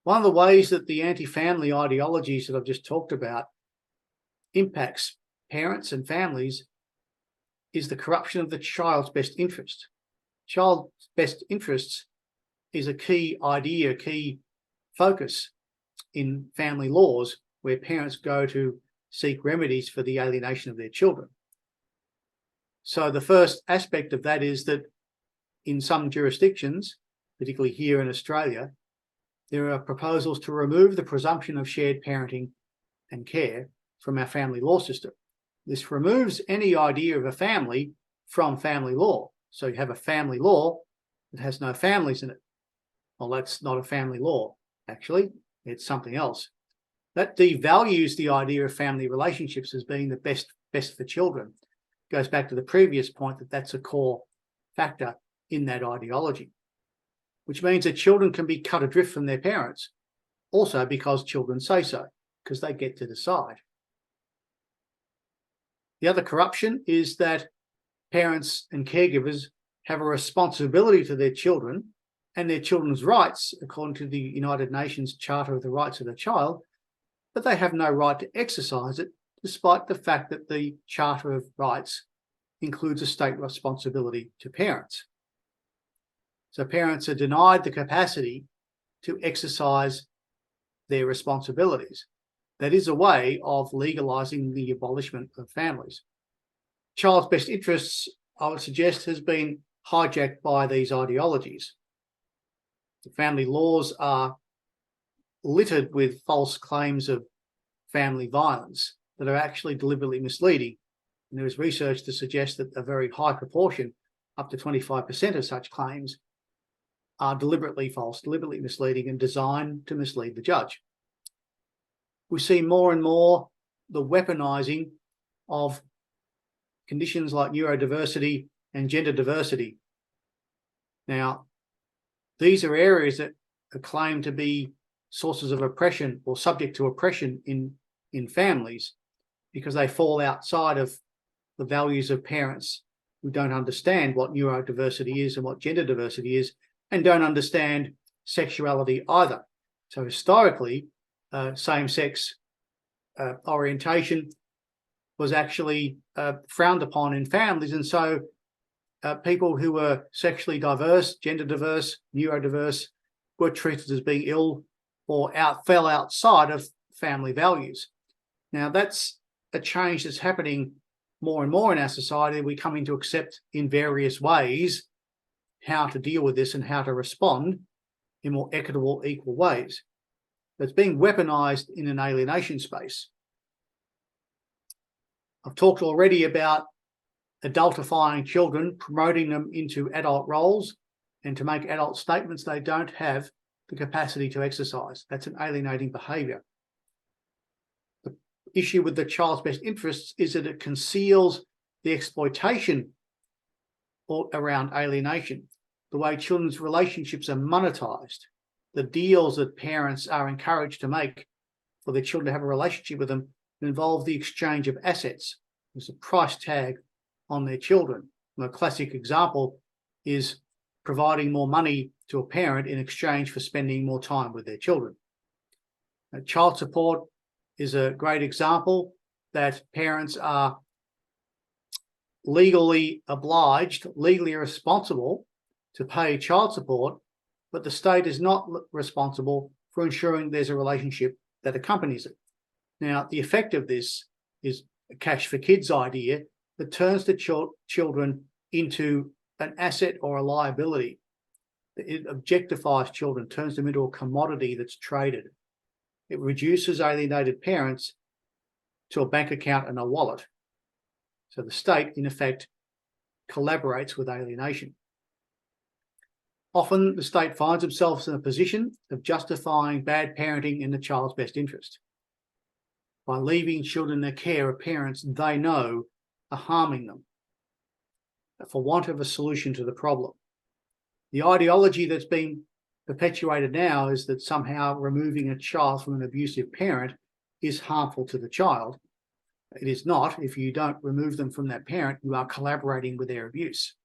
One of the ways that the anti-family ideologies that I've just talked about impacts parents and families is the corruption of the child's best interest. Child's best interests is a key idea, key focus in family laws, where parents go to seek remedies for the alienation of their children. So the first aspect of that is that in some jurisdictions, particularly here in Australia, there are proposals to remove the presumption of shared parenting and care from our family law system. This removes any idea of a family from family law. So you have a family law that has no families in it. Well, that's not a family law, actually. It's something else. That devalues the idea of family relationships as being the best for children. Goes back to the previous point that that's a core factor in that ideology, which means that children can be cut adrift from their parents, also because children say so, because they get to decide. The other corruption is that parents and caregivers have a responsibility to their children and their children's rights, according to the United Nations Charter of the Rights of the Child, but they have no right to exercise it, despite the fact that the Charter of Rights includes a state responsibility to parents. So parents are denied the capacity to exercise their responsibilities. That is a way of legalising the abolishment of families. Child's best interests, I would suggest, has been hijacked by these ideologies. The family laws are littered with false claims of family violence that are actually deliberately misleading. And there is research to suggest that a very high proportion, up to 25% of such claims, are deliberately false, deliberately misleading, and designed to mislead the judge. We see more and more the weaponising of conditions like neurodiversity and gender diversity. Now, these are areas that are claimed to be sources of oppression or subject to oppression in families, because they fall outside of the values of parents who don't understand what neurodiversity is and what gender diversity is, and don't understand sexuality either. So historically, same-sex orientation was actually frowned upon in families, and so people who were sexually diverse, gender diverse, neurodiverse were treated as being ill or fell outside of family values. Now, that's a change that's happening more and more in our society. We're coming to accept in various ways how to deal with this and how to respond in more equitable, equal ways. But it's being weaponized in an alienation space. I've talked already about adultifying children, promoting them into adult roles, and to make adult statements they don't have the capacity to exercise. That's an alienating behaviour. The issue with the child's best interests is that it conceals the exploitation around alienation, the way children's relationships are monetised, the deals that parents are encouraged to make for their children to have a relationship with them involve the exchange of assets. There's a price tag on their children. And a classic example is providing more money to a parent in exchange for spending more time with their children. Child support is a great example that parents are legally obliged, legally responsible to pay child support, but the state is not responsible for ensuring there's a relationship that accompanies it. Now, the effect of this is a cash for kids idea that turns the children into an asset or a liability. It objectifies children, turns them into a commodity that's traded. It reduces alienated parents to a bank account and a wallet. So the state, in effect, collaborates with alienation. Often the state finds themselves in a position of justifying bad parenting in the child's best interest by leaving children in the care of parents they know are harming them for want of a solution to the problem. The ideology that's being perpetuated now is that somehow removing a child from an abusive parent is harmful to the child. It is not. If you don't remove them from that parent, you are collaborating with their abuse.